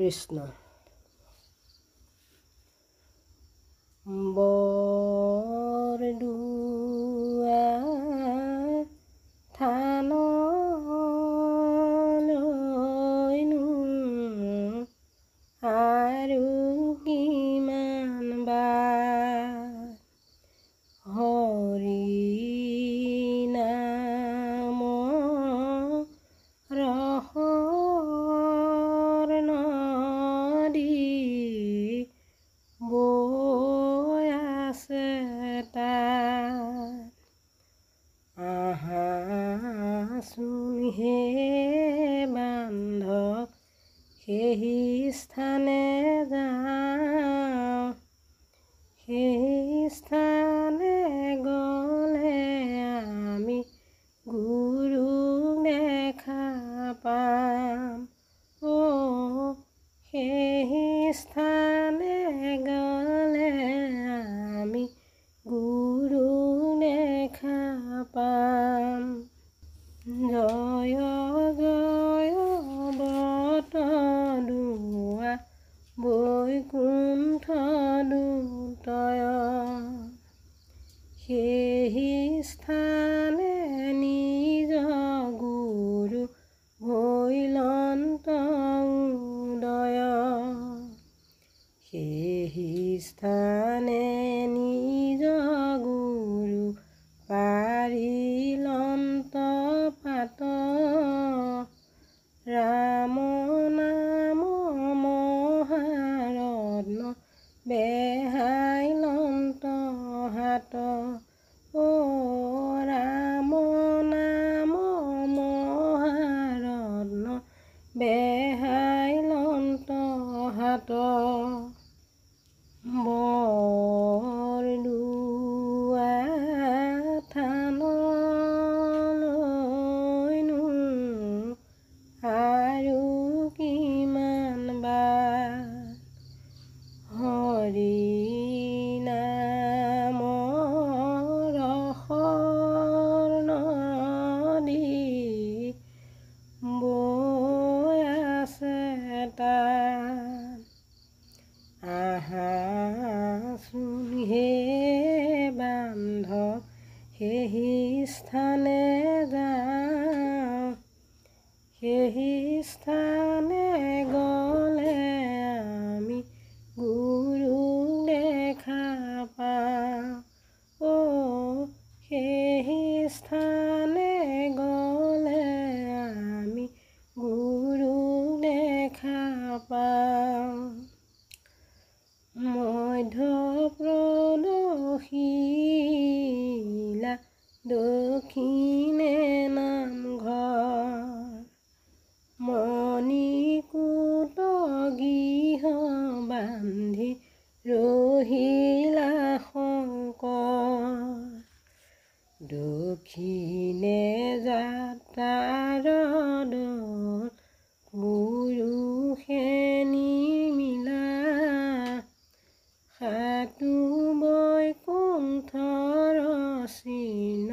কৃষ্ণ। বৰদুৱাৰ থানলৈনো আৰু কিমান বাৰ হৰি নাম ৰসৰ নদী বৈ আছে তাত। আহাচোন হে বান্ধৱ সেই স্থানে যাওঁ, সেই স্থানে গ'লে আমি গুৰুক দেখা পাম। সেই স্থানে গ'লে আমি গুৰুক দেখা পাম। জয় জয় বৰদুৱাৰ বৈকুণ্ঠ দুতয়, সেই স্থানে নিজ গুৰু ভৈলন্ত উদয়। সেই স্থানে নিজ গুৰু পাৰিলন্ত পাত, ৰাম নাম মহাৰত্ন বেহাইলন্ত হাত। ৰাম নাম মহাৰত্ন বেহাইলন্ত হাত। বৰদুৱাৰ থানলৈনো আৰু কিমান বাৰ হৰি নাম ৰসৰ নদী বৈ আছে তাত। আহাচোন হে বান্ধৱ সেই স্থানে যাওঁ, সেই স্থানে গ'লে আমি গুৰুক দেখা পাওঁ। সেই স্থানে গ'লে আমি গুৰুক দেখা পাওঁ। মধ্যপ্ৰদশিলা দক্ষিণে নামঘৰ, মণিকূট গৃহ বান্ধি ৰহিলা শংকৰ। দক্ষিণে যাত্ৰাৰ দল পুৰুষে নিমিলা, সাতো বৈকুণ্ঠৰ চিহ্ন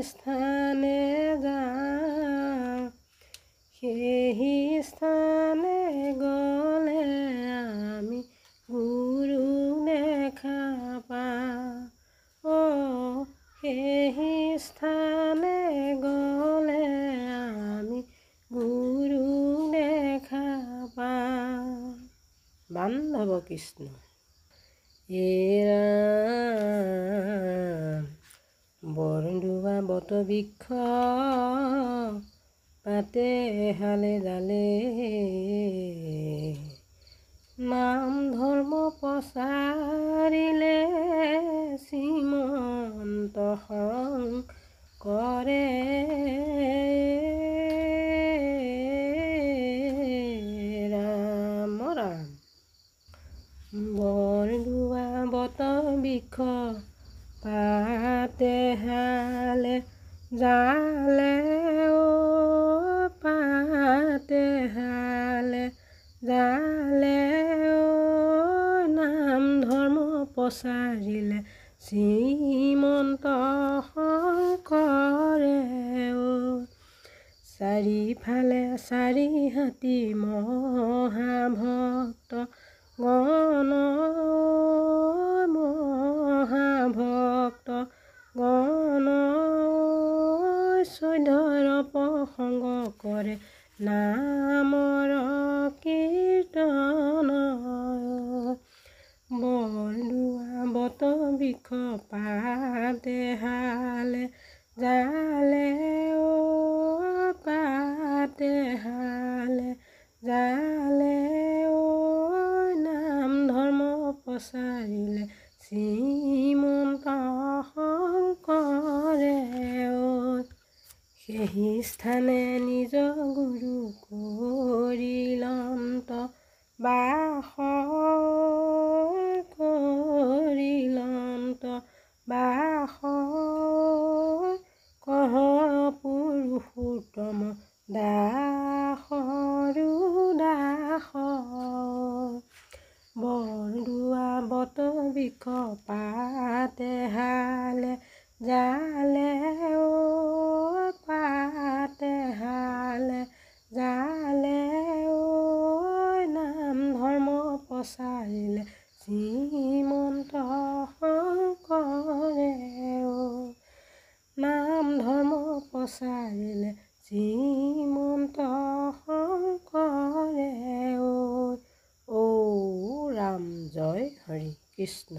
স্থানে যাওঁ, সেই স্থানে গ'লে আমি গুৰু দেখা পাওঁ। সেই স্থানে গ'লে আমি গুৰু দেখা পাওঁ। বান্ধৱ কৃষ্ণ। ৰাম বৰদোৱা বটবৃক্ষ পাতে হালে ডালে, নাম ধৰ্ম প্ৰচাৰিলে শ্ৰীমন্ত শংকৰে। ৰাম ৰাম বৰদোৱা বটবৃক্ষ পাতে হালে জালে, পাতে হালে জালে, নাম ধৰ্ম প্ৰচাৰিলে শ্ৰীমন্ত শংকৰে। চাৰিফালে চাৰিহাতী মহাভক্ত গণ, মহাভক্ত গণ, চৈধ্যৰ প্ৰসংগ কৰে নামৰ কীৰ্তন। বৰদোৱা বটবৃক্ষ পাতে হালে জালে, পাতে হালে জালে, নাম ধৰ্ম প্ৰচাৰিলে শ্ৰীমন্ত শংকৰে। সেই স্থানে নিজ গুৰু কৰিলন্ত বাস, কৰিলন্ত বাস, কহ পুৰুষোত্তম দাসৰো দাস। বৰদোৱা বটবৃক্ষ পাতে হালে জালে, পাতে হালে জালে, নাম ধৰ্ম প্ৰচাৰিলে শ্ৰীমন্ত শংকৰে। নাম ধৰ্ম প্ৰচাৰিলে শ্ৰীমন্ত শংকৰে। ৰাম জয় হৰি কৃষ্ণ।